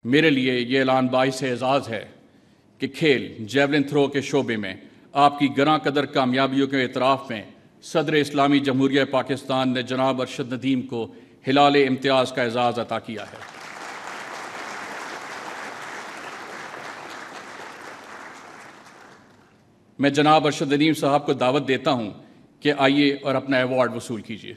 मेरे लिए ये ऐलान बाइस एज़ाज़ है कि खेल जेवलिन थ्रो के शोबे में आपकी गरां कदर कामयाबियों के एतराफ़ में सदर इस्लामी जमहूरिया पाकिस्तान ने जनाब अरशद नदीम को हिलाल इम्तियाज़ का एज़ाज़ अता किया है। मैं जनाब अरशद नदीम साहब को दावत देता हूँ कि आइए और अपना अवार्ड वसूल कीजिए।